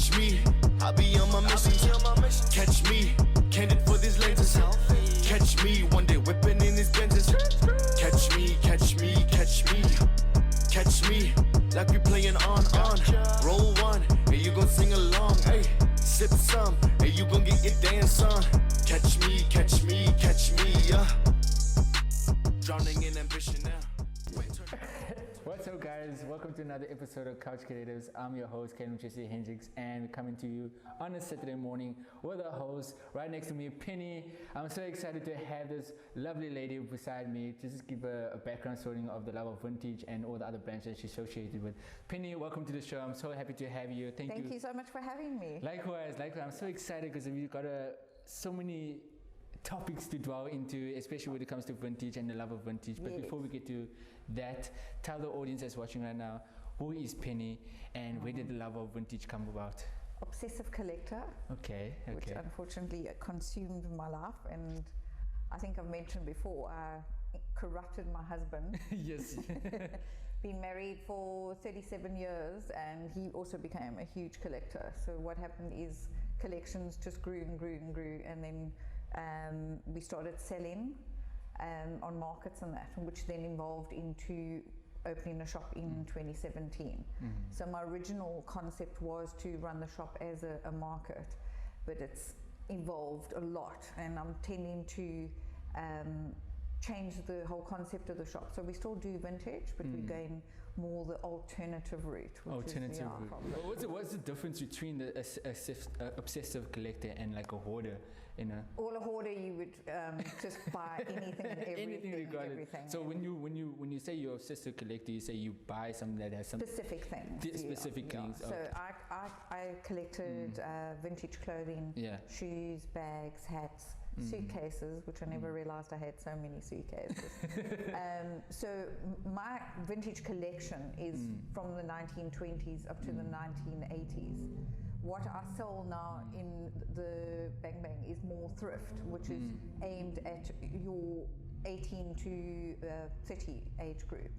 Watch me, I'll be on my mission. Catch me, candid for these lenses. Catch me, one day whipping in these Benzes. Catch me, catch me, catch me. Catch me, like we playing on. Roll one, hey, you gon' sing along. Hey, sip some, hey, you gon' get your dance on. Catch me, catch me, catch me, drowning in ambition now. What's up, guys? Welcome to another episode of Couch Creatives. I'm your host, Cradle, and coming to you on a Saturday morning with a host right next to me, Penny. I'm so excited to have this lovely lady beside me to just give a background story of the love of vintage and all the other brands that she's associated with. Penny, welcome to the show. I'm so happy to have you. Thank you so much for having me. Likewise. I'm so excited because we've got so many topics to dwell into, especially when it comes to vintage and the love of vintage. But before we get to that, tell the audience that's watching right now, who is Penny and where did the love of vintage come about? Obsessive collector. Okay. Which unfortunately consumed my life, and I think I've mentioned before, I corrupted my husband. Yes. Been married for 37 years and he also became a huge collector. So what happened is collections just grew and grew and grew, and then we started selling on markets and that, which then evolved into opening a shop in 2017. So my original concept was to run the shop as a market, but it's evolved a lot, and I'm tending to change the whole concept of the shop. So we still do vintage, but we're going more the alternative route. What's the difference between the obsessive collector and like a hoarder? Well, a hoarder, you would just buy anything and everything. So when you say you're obsessive collector, you say you buy something that has some specific things. Things. So I collected vintage clothing, shoes, bags, hats, suitcases, which I never realized I had so many suitcases. So my vintage collection is from the 1920s up to the 1980s. What I sell now in the Bang Bang is more thrift, which is aimed at your 18 to 30 age group.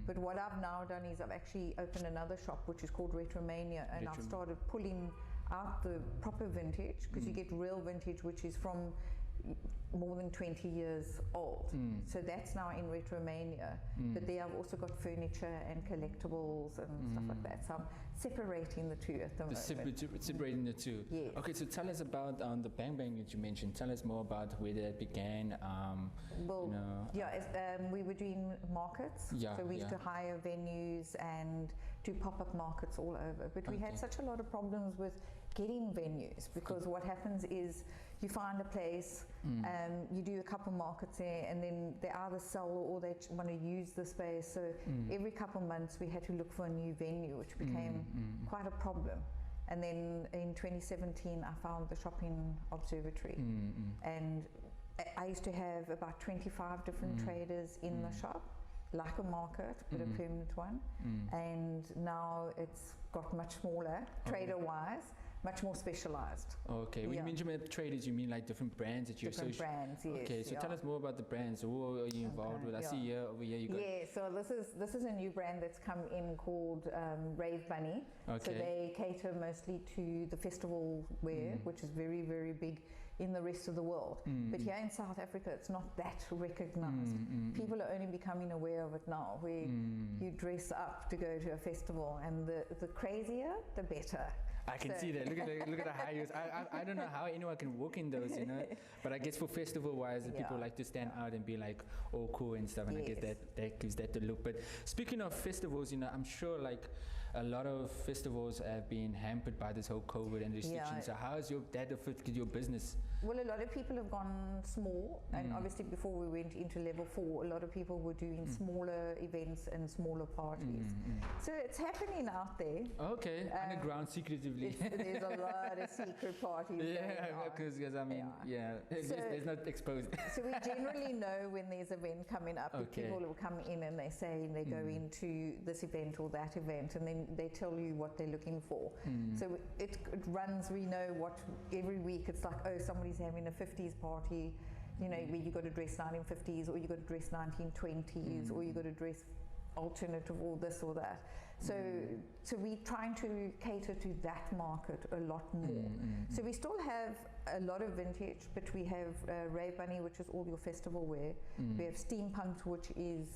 But what I've now done is I've actually opened another shop which is called Mania, and I've started pulling out the proper vintage, because you get real vintage which is from more than 20 years old. So that's now in Mania. But there I've also got furniture and collectibles and stuff like that. So I'm separating the two at the moment. Separating the two. Yes. Okay, so tell us about the Bang Bang that you mentioned. Tell us more about where that began. We were doing markets. So we used to hire venues and do pop-up markets all over. But we had such a lot of problems with getting venues, because what happens is you find a place, you do a couple markets there, and then they either sell or they want to use the space. So every couple months we had to look for a new venue, which became quite a problem. And then in 2017 I found the shopping observatory, and I used to have about 25 different traders in the shop, like a market, but a permanent one. And now it's got much smaller, trader-wise, much more specialized. Okay, when you mention traders, you mean like different brands that you associate? Different brands, yes. Okay, so tell us more about the brands. Who are you involved with? I see here, over here you got... Yeah, so this is a new brand that's come in called Rave Bunny. Okay. So they cater mostly to the festival wear, which is very, very big in the rest of the world. But here in South Africa, it's not that recognized. People are only becoming aware of it now, where you dress up to go to a festival, and the crazier, the better. I can see that. Look at the high heels. I don't know how anyone can walk in those, But I guess for festival wise, people like to stand out and be like, oh, cool and stuff. And I guess that gives that the look. But speaking of festivals, I'm sure like a lot of festivals have been hampered by this whole COVID and restrictions. So how has that affected your business? Well, a lot of people have gone small, and obviously before we went into level 4, a lot of people were doing smaller events and smaller parties. So it's happening out there. Okay, underground, secretively. There's a lot of secret parties. Because it's not exposed. So we generally know when there's an event coming up. People will come in and they say they go into this event or that event, and then they tell you what they're looking for. So it runs. We know what every week. It's like, oh, somebody's having a 50s party, where you got to dress 1950s, or you got to dress 1920s, or you got to dress alternative or this or that. So we're trying to cater to that market a lot more. So we still have a lot of vintage, but we have Ray Bunny, which is all your festival wear. We have steampunk, which is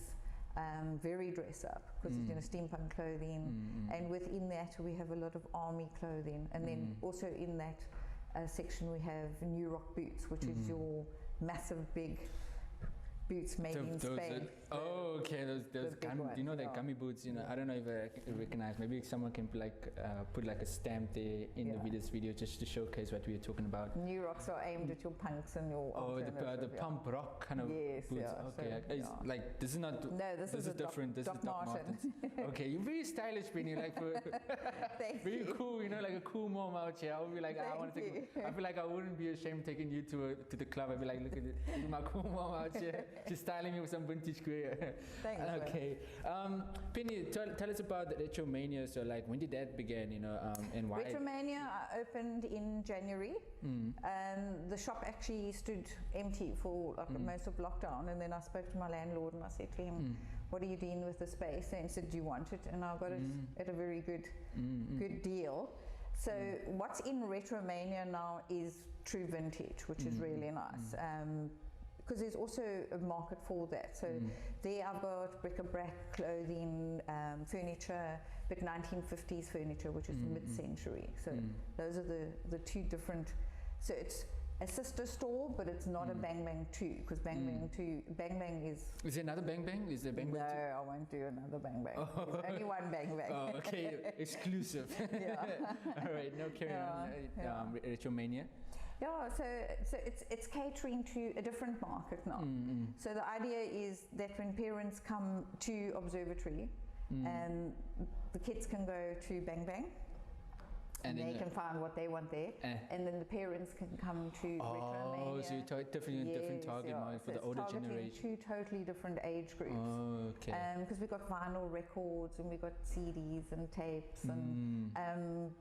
very dress up, because it's steampunk clothing. And within that, we have a lot of army clothing. And then also in that section, we have New Rock boots, which is your massive big boots made in Spain. Okay, those gummy, ones, you know, the gummy boots. You know, I don't know if I recognize. Maybe someone can put like a stamp there in this video just to showcase what we are talking about. New Rocks are aimed at your punks and your the pump rock kind of boots. Okay, so, like this is not. No, this is different. This is Doc Martens. Okay, you're very stylish, Penny. Like very cool. You know, like a cool mom out here. I'll be like, I want to take. I feel like I wouldn't be ashamed taking you to the club. I'd be like, look at it, this is my cool mom out here. She's styling me with some vintage gear. Thanks. Okay. Penny, tell us about the Retro Mania. So, like, when did that begin, you know, and why? Retro Mania opened in January. The shop actually stood empty for most of lockdown. And then I spoke to my landlord and I said to him, what are you doing with the space? And he said, do you want it? And I got it at a very good deal. So what's in Retro Mania now is true vintage, which is really nice. Because there's also a market for that. So there I've got bric-a-brac, clothing, furniture, but 1950s furniture, which is mid-century. So those are the two different. So it's a sister store, but it's not a Bang Bang 2, because Bang Bang is. Is there another Bang Bang? Is there Bang Bang 2? No, I won't do another Bang Bang. There's only one Bang Bang. Oh, okay, exclusive. All right, no, carry on. Retro Mania. Yeah, so it's catering to a different market now. So the idea is that when parents come to Observatory, the kids can go to Bang Bang, and they can find what they want there, and then the parents can come to Retro Mania. So you're different target market for the older generation. Two totally different age groups. Oh, okay. Because we've got vinyl records and we've got CDs and tapes and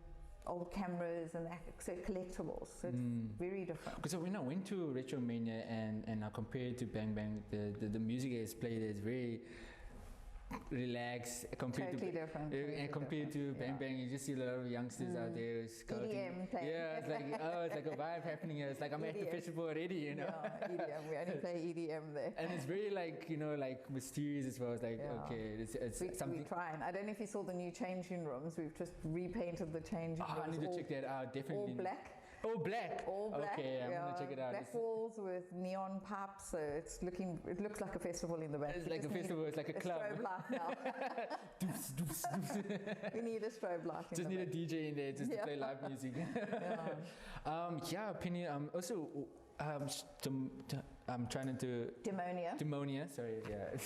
old cameras and that, so collectibles. So it's very different. Because when I went to Retro Mania and I compared it to Bang Bang, the music is played is very relaxed compared totally to different. And compared to Bang Bang, you just see a lot of youngsters out there scouting. EDM playing. Yeah, it's like it's like a vibe happening here. It's like I'm at the festival already, you know. Yeah, EDM. We only play EDM there. And it's very like, you know, like mysterious as well. It's like okay, it's something. We're trying. I don't know if you saw the new changing rooms. We've just repainted the changing rooms. I need to check that out. Definitely. All black. Oh, black. All black. Okay, I'm gonna check it out. Black walls with neon pipes, so it looks like a festival in the back. It's like a festival. It's like a club. Strobe light now. We need a strobe light. Just need a DJ in there just to play live music. Penny. Also. I'm trying to Demonia, sorry,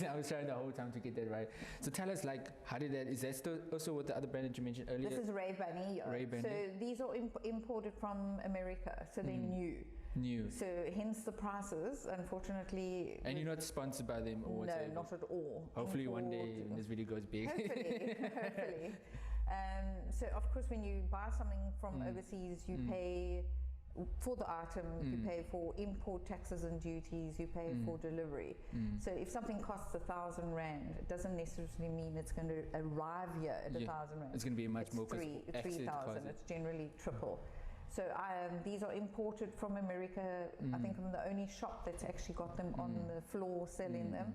I was trying the whole time to get that right. So tell us, like, how did that, is that still also what the other brand that you mentioned earlier? This is Ray Bunny. So these are imported from America, so they're new. So hence the prices, unfortunately. And you're not sponsored by them or whatever? No, not at all. Hopefully one day when this video goes big. Hopefully. So of course when you buy something from overseas, you pay for the item, you pay for import taxes and duties, you pay for delivery. So if something costs 1,000 rand, it doesn't necessarily mean it's going to arrive here at 1,000 rand. It's going to be much more 3,000. It's generally triple. So these are imported from America. I think I'm the only shop that's actually got them on the floor selling them.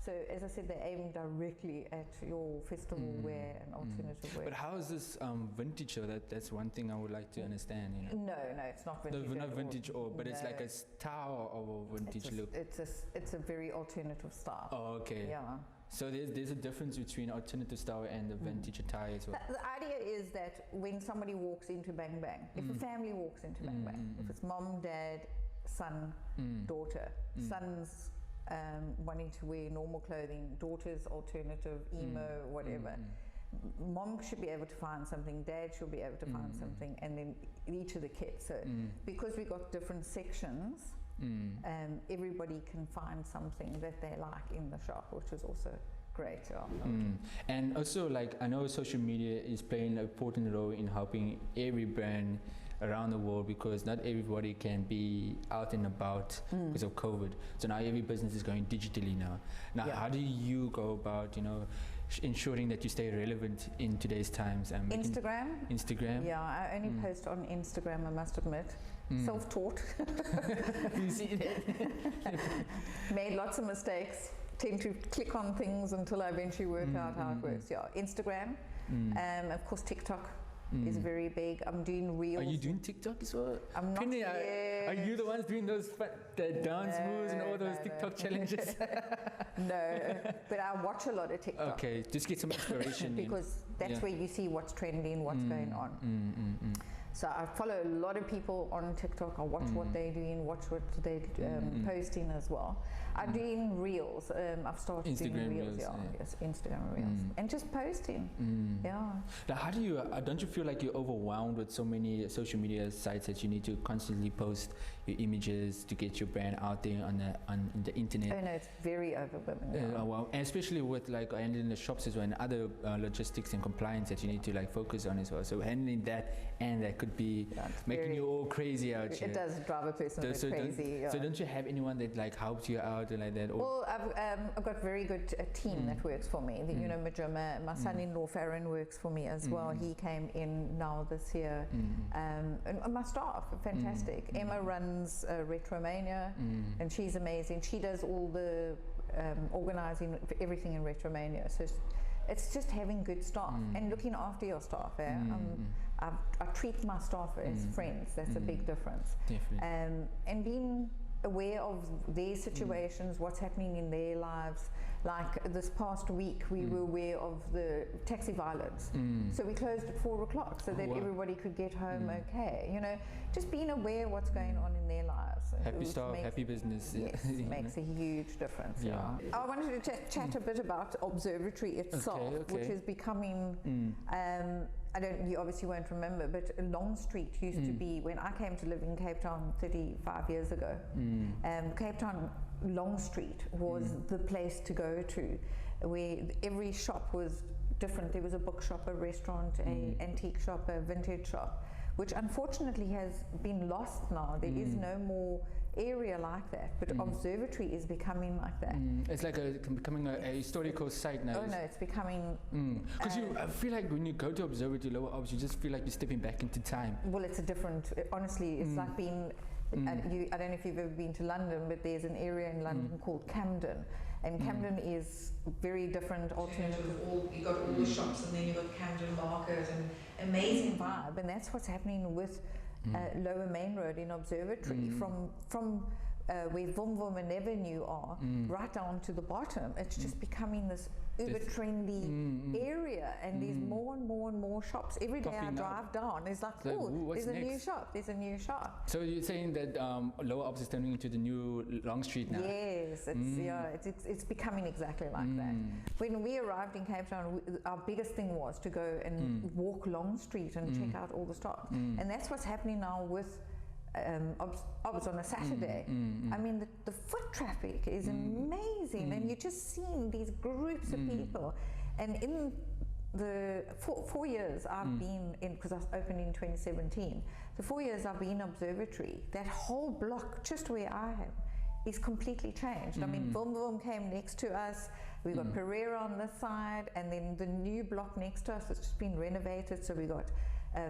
So as I said, they aim directly at your festival wear and alternative wear. But how is this vintage? That's one thing I would like to understand. You know? No, it's not vintage. No, not vintage, but it's like a style of a vintage look. It's a very alternative style. Oh, okay. Yeah. So there's a difference between alternative style and the vintage attire as well. The idea is that when somebody walks into Bang Bang, if a family walks into Bang Bang, if it's mom, dad, son, daughter, son's wanting to wear normal clothing, daughter's alternative, emo, whatever. Mom should be able to find something, dad should be able to find something, and then each of the kids. So because we got different sections, everybody can find something that they like in the shop, which is also great. And also, like, I know social media is playing an important role in helping every brand around the world, because not everybody can be out and about because of COVID. So now every business is going digitally now. How do you go about, you know, ensuring that you stay relevant in today's times? Instagram? Yeah, I only post on Instagram, I must admit. Self-taught. You see that? Made lots of mistakes. Tend to click on things until I eventually work out how it works. Yeah, Instagram. Of course, TikTok is very big. I'm doing reels. Are you doing TikTok as well? I'm not Penny, yet. Are you the ones doing those the dance moves and all those TikTok challenges? No, but I watch a lot of TikTok. Okay, just get some inspiration. Because that's where you see what's trending, what's going on. So I follow a lot of people on TikTok. I watch what they're doing, watch what they're posting as well. I'm doing reels. I've started doing reels. Yes, Instagram reels. And just posting. Yeah. Now, how do you, don't you feel like you're overwhelmed with so many social media sites that you need to constantly post your images to get your brand out there on the internet? Oh no, it's very overwhelming. Well, and especially with like handling the shops as well and other logistics and compliance that you need to like focus on as well. So handling that, and that could be making you all crazy out here. It does drive a person a bit crazy. So don't you have anyone that like helps you out and like that? Or well, I've got a very good team that works for me. You know, my son-in-law Farron works for me as well. He came in now this year. And my staff are fantastic. Emma runs Retromania, and she's amazing. She does all the organising for everything in Retromania. So it's just having good staff and looking after your staff. I treat my staff as friends. That's a big difference. Definitely. And being aware of their situations, what's happening in their lives. Like this past week, we were aware of the taxi violence. So we closed at 4 o'clock so that everybody could get home okay. You know, just being aware of what's going on in their lives. Happy staff, happy business. Yes, makes a huge difference. Yeah. I wanted to chat a bit about Observatory itself, which is becoming, you obviously won't remember, but Long Street used to be, when I came to live in Cape Town 35 years ago, Cape Town Long Street was the place to go to, where every shop was different. There was a bookshop, a restaurant, a antique shop, a vintage shop, which unfortunately has been lost now. There is no more area like that, but Observatory is becoming like that. It's like becoming a historical site now. Oh no, it's becoming... Because I feel like when you go to Observatory Lower Obs, you just feel like you're stepping back into time. Well, it's a different... Honestly, it's like being... I don't know if you've ever been to London, but there's an area in London called Camden, and Camden is very different alternative. You got all the shops, and then you got Camden Market, and amazing vibe, and that's what's happening with Lower Main Road in Observatory, from where Vum Vum and Avenue are, right down to the bottom. It's just becoming this uber trendy area, and there's more and more and more shops. Every day I drive down, it's like, there's a new shop, there's a new shop. So you're saying that Lower Ops is turning into the new Long Street now? Yes, it's becoming exactly like that. When we arrived in Cape Town, our biggest thing was to go and walk Long Street and check out all the shops. And that's what's happening now with Obs on a Saturday. I mean, the foot traffic is amazing, and you're just seeing these groups of people. And in the 4 years I've been in, because I opened in 2017, the 4 years I've been in Observatory, that whole block just where I am is completely changed. I mean, Vum Vum came next to us. We got Pereira on this side, and then the new block next to us has just been renovated. So we got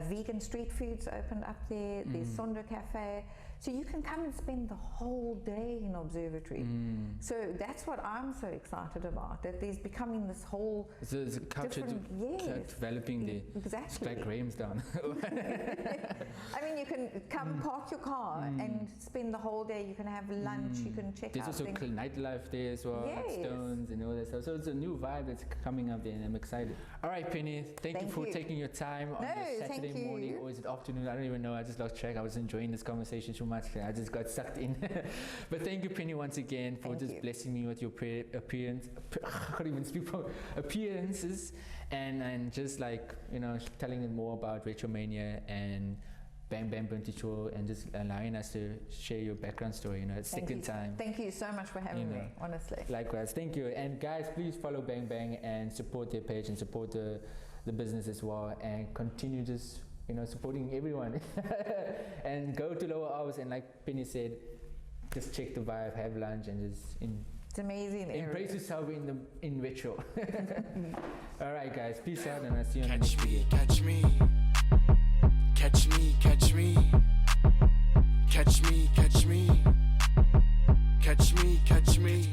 vegan street foods opened up there. There's Sondo Cafe. So you can come and spend the whole day in Observatory. So that's what I'm so excited about, that there's becoming this whole there's a culture developing there. Exactly. It's like Graham's down. I mean, you can come park your car and spend the whole day. You can have lunch. You can check there's out also nightlife there as well, Stones and all that stuff. So it's a new vibe that's coming up there, and I'm excited. All right, Penny, thank you for taking your time on this Saturday morning, or is it afternoon? I don't even know. I just lost track. I was enjoying this conversation so much. I just got sucked in. But thank you, Penny, once again for blessing me with your appearance. I can't even speak for appearances, and just like, you know, telling them more about Retromania and Bang Bang Vintage Show, and just allowing us to share your background story. You know, it's second time. Thank you so much for having me, honestly. Likewise, thank you. And guys, please follow Bang Bang and support their page and support the business as well, and continue just, you know, supporting everyone. And go to Lower Hours, and like Penny said, just check the vibe, have lunch, and just It's amazing. Embrace yourself in retro. All right, guys. Peace out, and I'll see you on the next video. Catch me, catch me, catch me, catch me, catch me, catch me, catch me.